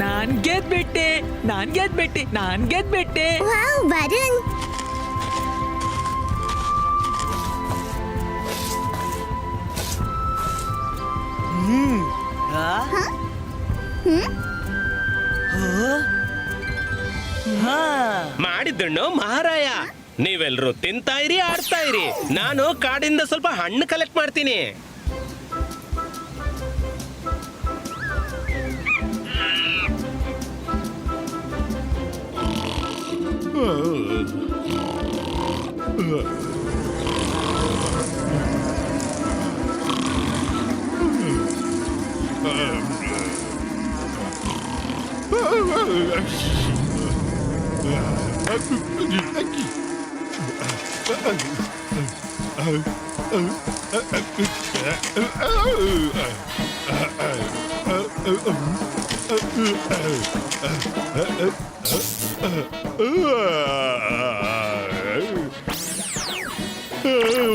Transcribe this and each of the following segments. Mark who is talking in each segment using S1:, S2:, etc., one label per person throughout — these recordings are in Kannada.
S1: ನಾನ್ ಗೆದ್ಬಿಟ್ಟೆ.
S2: ವಾವ್ ವರುಣ್,
S3: ಮಾಡಿದ್ದಣ್ಣು ಮಹಾರಾಯ. ನೀವೆಲ್ರೂ ತಿಂತಾ ಇರಿ, ಆಡ್ತಾ ಇರಿ. ನಾನು ಕಾಡಿಂದ ಸ್ವಲ್ಪ ಹಣ್ಣು ಕಲೆಕ್ಟ್ ಮಾಡ್ತೀನಿ.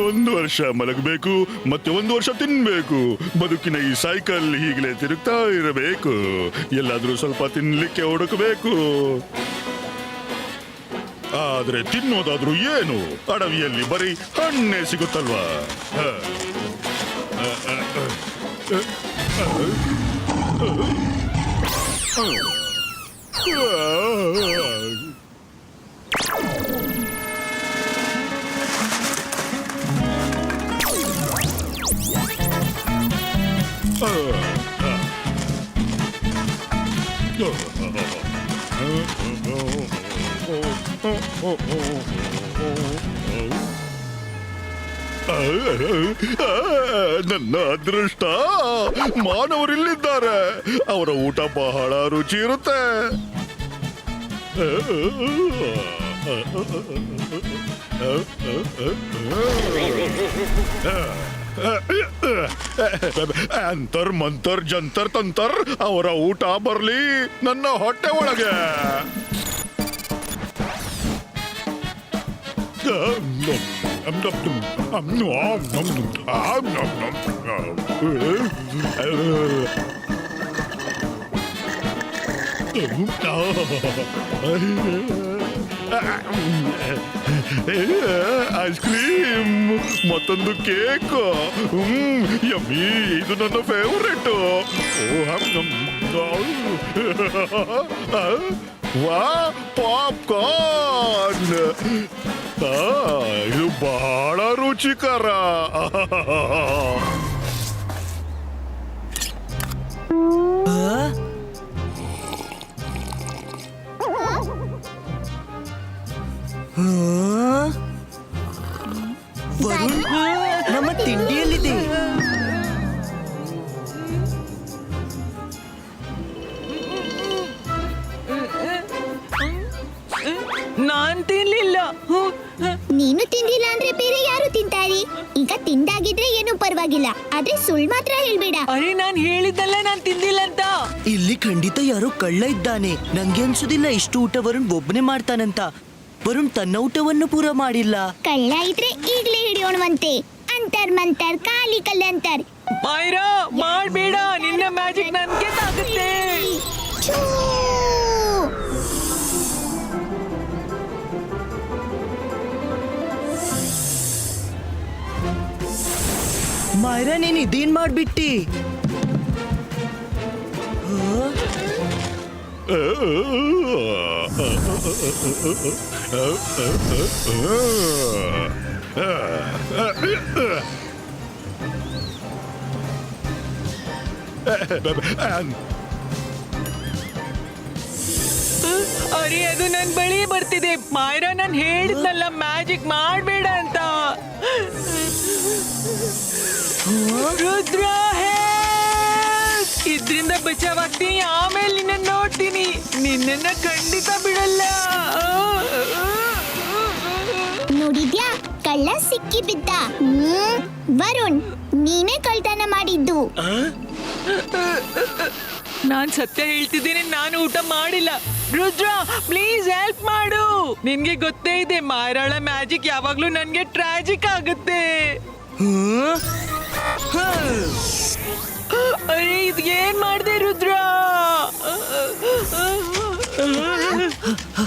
S4: ಒಂದು ವರ್ಷ ಮಲಗಬೇಕು, ಮತ್ತೆ ಒಂದು ವರ್ಷ ತಿನ್ಬೇಕು. ಬದುಕಿನ ಈ ಸೈಕಲ್ ಹೀಗಲೇ ತಿರುಗ್ತಾ ಇರಬೇಕು. ಎಲ್ಲಾದ್ರೂ ಸ್ವಲ್ಪ ತಿನ್ಲಿಕ್ಕೆ ಹುಡುಕಬೇಕು. ಆದ್ರೆ ತಿನ್ನೋದಾದ್ರೂ ಏನು? ಅಡವಿಯಲ್ಲಿ ಬರೀ ಹಣ್ಣೆ ಸಿಗುತ್ತಲ್ವಾ? ನನ್ನ ಅದೃಷ್ಟ, ಮಾನವರಿಲ್ಲಿದ್ದಾರೆ. ಅವರ ಊಟ ಬಹಳ ರುಚಿ ಇರುತ್ತೆ. ಅಂತರ್ ಮಂತರ್ ಜಂತರ್ ತಂತರ್ ಅವರ ಊಟ ಬರ್ಲಿ ನನ್ನ ಹೊಟ್ಟೆ ಒಳಗೆ. ಐಸ್ ಕ್ರೀಮ್, ಮತ್ತೊಂದು ಕೇಕ್. ಯಮ್ಮಿ, ಇದು ನನ್ನ ಫೇವರೇಟ್. ವಾ, ಪಾಪ್ಕಾರ್ನ್. ಇದು ಬಹಳ ರುಚಿಕರ.
S5: ವರುಣ್, ನಮ್ಮ ತಿಂಡಿಯಲ್ಲಿದೆ.
S1: ನಾನ್ ತಿನ್ಲಿಲ್ಲ.
S2: ನೀನು ತಿಂದಿಲ್ಲ ಅಂದ್ರೆ ಬೇರೆ ಯಾರು ತಿಂತಾರಿ? ಈಗ ತಿಂದಾಗಿದ್ರೆ ಏನು ಪರವಾಗಿಲ್ಲ, ಆದ್ರೆ ಸುಳ್ಳು ಮಾತ್ರ ಹೇಳ್ಬೇಡ.
S1: ಅರೆ, ನಾನ್ ಹೇಳಿದ್ದಲ್ಲ ನಾನ್ ತಿಂದಿಲ್ಲ ಅಂತ.
S5: ಇಲ್ಲಿ ಖಂಡಿತ ಯಾರೋ ಕಳ್ಳ ಇದ್ದಾನೆ. ನಂಗೆ ಅನ್ಸುದಿಲ್ಲ ಇಷ್ಟು ಊಟ ವರುಣ್ ಒಬ್ಬನೇ ಮಾಡ್ತಾನಂತ. ವರುಣ್ ತನ್ನ ಊಟವನ್ನು ಪೂರ ಮಾಡಿಲ್ಲ.
S2: ಕಳ್ಳ ಇದ್ರೆ ಈಗ್ಲೇ ಹಿಡಿಯೋಣವಂತೆ. ಅಂತರ್ ಮಂತರ್ ಕಾಲಿ ಕಲ್ಲಂತರ್.
S1: ಮೈರಾ, ಮಾಡ್ಬೇಡ. ನಿನ್ನ ಮ್ಯಾಜಿಕ್ ನನ್ಗೆ ತಾಗುತ್ತೆ.
S2: ಛೂ!
S5: ಮಾಯರಾ, ನೀನ್ ಇದೇನ್ ಮಾಡ್ಬಿಟ್ಟಿ?
S1: ಅರೆ, ಅದು ನನ್ ಬಳಿ ಬರ್ತಿದೆ. ಮಾಯರಾ, ನಾನ್ ಹೇಳಿದ್ನಲ್ಲ ಮ್ಯಾಜಿಕ್ ಮಾಡ್ಬೇಡ ಅಂತ. ರುದ್ರ, ಇದ್ರಿಂದ ಬಚಾವಾಗ್ತೀನಿ. ಆಮೇಲೆ ನಿನ್ನ ನೋಡ್ತೀನಿ. ನಿನ್ನ ಖಂಡಿತ ಬಿಡಲ್ಲ.
S2: ನೋಡಿದ್ಯಾ, ಕಳ್ಳ ಸಿಕ್ಕಿ ಬಿದ್ದ. ವರುಣ್, ನೀನೇ ಕಳ್ತನ ಮಾಡಿದ್ದು.
S1: ನಾನ್ ಸತ್ಯ ಹೇಳ್ತಿದ್ದೀನಿ, ನಾನು ಊಟ ಮಾಡಿಲ್ಲ. ರುದ್ರ, ಪ್ಲೀಸ್ ಹೆಲ್ಪ್ ಮಾಡು. ನಿನ್ಗೆ ಗೊತ್ತೇ ಇದೆ, ಮಾಯರಾಳ ಮ್ಯಾಜಿಕ್ ಯಾವಾಗ್ಲೂ ನನ್ಗೆ ಟ್ರಾಜಿಕ್ ಆಗುತ್ತೆ. ಅರೆ, ಇದು ಏನ್ ಮಾಡ್ದೆ ರುದ್ರ?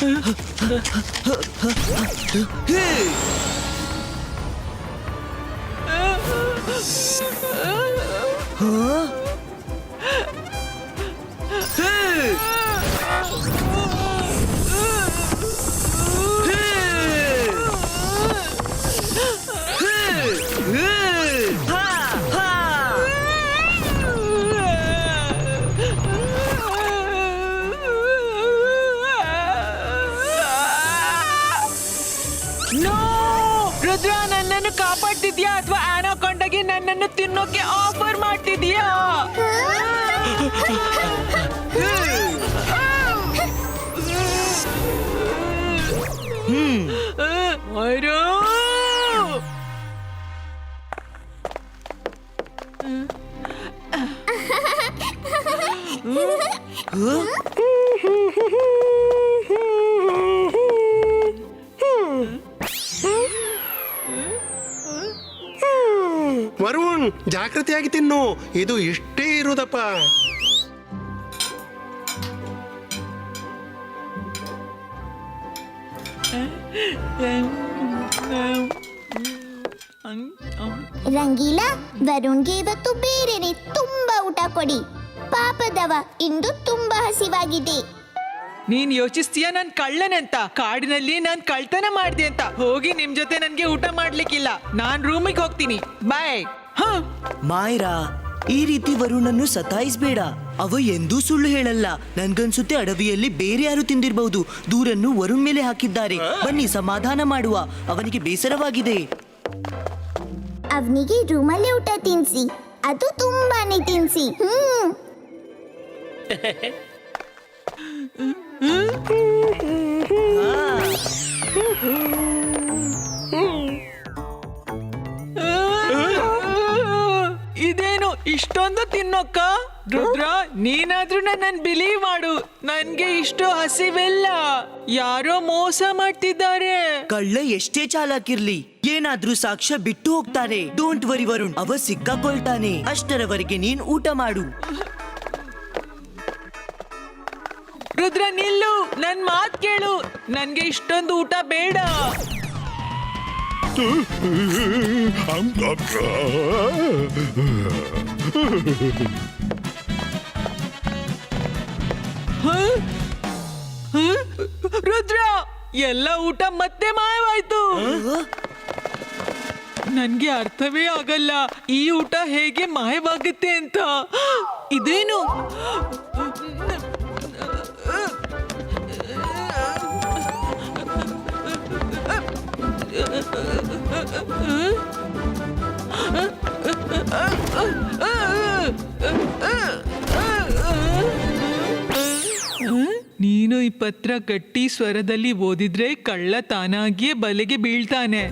S5: ಹೇ! ಹಾ? ಹೇ!
S1: ನೋ! ರುದ್ರ, ನನ್ನನ್ನು ಕಾಪಾಡ್ತಿದ್ಯಾ ಅಥವಾ ಆನಾಕೊಂಡಾಗಿ ನನ್ನನ್ನು ತಿನ್ನೋಕೆ ಆಫರ್ ಮಾಡ್ತಿದ್ಯಾ? ಅಯ್ಯೋ!
S6: ವರುಣ್, ಜಾಗೃತಿಯಾಗಿ ತಿನ್ನು. ಇದು ಇಷ್ಟೇ ಇರುವುದಪ್ಪ.
S2: ರಂಗೀಲಾ, ವರುಣ್ಗೆ ಇವತ್ತು ಬೇರೆನೆ ತುಂಬಾ ಊಟ ಕೊಡಿ. ಪಾಪದವ, ಇಂದು ತುಂಬಾ ಹಸಿವಾಗಿದೆ.
S1: ನೀನ್ ಯೋಚಿಸ್ತೀಯ ನಾನ್ ಕಳ್ಳನಂತ? ಕಾಡಿನಲ್ಲಿ ನಾನ್ ಕಳ್ತನ ಮಾಡ್ದೆ ಅಂತ. ಹೋಗಿ ನಿಮ್ ಜೊತೆ ನನ್ಗೆ ಊಟ ಮಾಡ್ಲಿಕ್ಕಿಲ್ಲ. ನಾನ್ ರೂಮಿಗೆ ಹೋಗ್ತೀನಿ. ಬಾಯ್.
S5: ಮಾಯ್ರಾ, ಈ ರೀತಿ ವರುಣನ್ನು ಸತಾಯಿಸ್ಬೇಡ. ಅವ ಎಂದೂ ಸುಳ್ಳು ಹೇಳಲ್ಲ. ನನ್ಗನ್ಸುತ್ತೆ ಅಡವಿಯಲ್ಲಿ ಬೇರೆ ಯಾರು ತಿಂದಿರಬಹುದು. ದೂರನ್ನು ವರುಣ್ ಮೇಲೆ ಹಾಕಿದ್ದಾರೆ. ಬನ್ನಿ ಸಮಾಧಾನ ಮಾಡುವ. ಅವನಿಗೆ ಬೇಸರವಾಗಿದೆ.
S2: ಅವನಿಗೆ ರೂಮಲ್ಲೇ ಊಟ ತಿನ್ಸಿ, ಅದು ತುಂಬಾನೇ ತಿನ್ಸಿ.
S1: ಇದೇನು ಇಷ್ಟೊಂದು ತಿನ್ನೋಕ್ಕ? ರುದ್ರ, ನೀನಾದ್ರೂ ನನ್ನನ್ನು ಬಿಲೀವ್ ಮಾಡು. ನನ್ಗೆ ಇಷ್ಟು ಹಸಿವಿಲ್ಲ. ಯಾರೋ ಮೋಸ ಮಾಡ್ತಿದ್ದಾರೆ.
S5: ಕಳ್ಳ ಎಷ್ಟೇ ಚಾಲಾಕಿರ್ಲಿ, ಏನಾದ್ರೂ ಸಾಕ್ಷ್ಯ ಬಿಟ್ಟು ಹೋಗ್ತಾನೆ. ಡೋಂಟ್ ವರಿ ವರುಣ್, ಅವ ಸಿಕ್ಕಾಕೊಳ್ತಾನೆ. ಅಷ್ಟರವರೆಗೆ ನೀನ್ ಊಟ ಮಾಡು.
S1: ರುದ್ರ, ನಿಲ್ಲು. ನನ್ ಮಾತ್ ಕೇಳು. ನನ್ಗೆ ಇಷ್ಟೊಂದು ಊಟ ಬೇಡ. ರುದ್ರ, ಎಲ್ಲ ಊಟ ಮತ್ತೆ ಮಾಯವಾಯ್ತು. ನನ್ಗೆ ಅರ್ಥವೇ ಆಗಲ್ಲ ಈ ಊಟ ಹೇಗೆ ಮಾಯವಾಗುತ್ತೆ ಅಂತ. ಇದೇನು? ನೀನು ಈ ಪತ್ರ ಗಟ್ಟಿ ಸ್ವರದಲ್ಲಿ ಓದಿದ್ರೆ ಕಳ್ಳ ತಾನಾಗಿಯೇ ಬಲೆಗೆ ಬೀಳ್ತಾನೆ.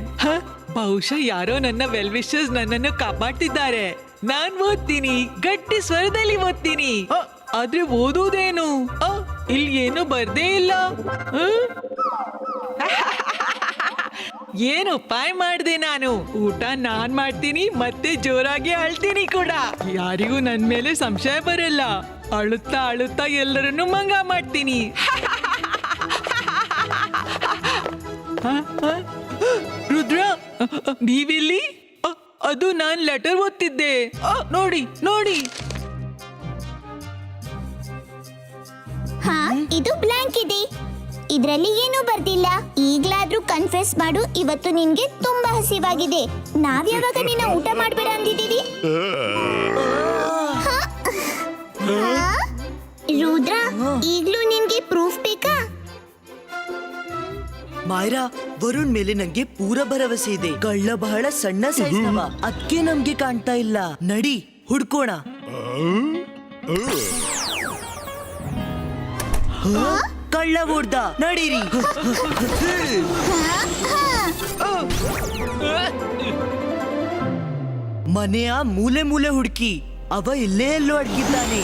S1: ಬಹುಶಃ ಯಾರೋ ನನ್ನ ವೆಲ್ ವಿಶರ್ಸ್ ನನ್ನನ್ನು ಕಾಪಾಡ್ತಿದ್ದಾರೆ. ನಾನ್ ಓದ್ತೀನಿ, ಗಟ್ಟಿ ಸ್ವರದಲ್ಲಿ ಓದ್ತೀನಿ. ಆದ್ರೆ ಓದುವುದೇನು? ಇಲ್ಲಿ ಏನು ಬರ್ದೇ ಇಲ್ಲ. ಏನು ಉಪಾಯ ಮಾಡಿದೆ ನಾನು? ಊಟ ನಾನ್ ಮಾಡ್ತೀನಿ, ಮತ್ತೆ ಜೋರಾಗಿ ಅಳ್ತೀನಿ ಕೂಡ. ಯಾರಿಗೂ ನನ್ ಮೇಲೆ ಸಂಶಯ ಬರಲ್ಲ. ಅಳುತ್ತಾ ಅಳುತ್ತಾ ಎಲ್ಲರನ್ನು ಮಂಗ ಮಾಡ್ತೀನಿ. ರುದ್ರ, ನೀವಿಲ್ಲಿ? ಅದು ನಾನ್ ಲೆಟರ್ ಓದ್ತಿದ್ದೆ. ನೋಡಿ ನೋಡಿ.
S2: ಹಾ, ಇದು ಬ್ಲಾಂಕ್ ಇದೆ. ಇದ್ರಲ್ಲಿ ಏನೂ ಬರ್ದಿಲ್ಲ. ಈಗ್ಲಾದ್ರೂ ಕನ್ಫೆಸ್ ಮಾಡು, ಇವತ್ತು ನಿನ್ಗೆ ತುಂಬಾ ಹಸಿವಾಗಿದೆ. ನಾವ್ ಯಾವಾಗ ನಿನ್ನ ಊಟ ಮಾಡ್ಬೇಡ ಅಂದಿದ್ದೀವಿ? ರುದ್ರ, ಈಗ್ಲೂ ನಿನ್ಗೆ ಪ್ರೂಫ್ ಬೇಕಾ?
S5: ಮಾಯ್ರಾ, ವರುಣ್ ಮೇಲೆ ನಂಗೆ ಪೂರ ಭರವಸೆ ಇದೆ. ಕಳ್ಳ ಬಹಳ ಸಣ್ಣ ಸೈಜ್ನವ, ಅದಕ್ಕೆ ನಮ್ಗೆ ಕಾಣ್ತಾ ಇಲ್ಲ. ನಡಿ ಹುಡ್ಕೋಣ. ಕಳ್ಳ ಓಡ್ದ, ನಡೀರಿ. ಮನೆಯ ಮೂಲೆ ಮೂಲೆ ಹುಡುಕಿ, ಅವ ಇಲ್ಲೇ ಎಲ್ಲೋ ಅಡ್ಗಿದ್ದಾನೆ.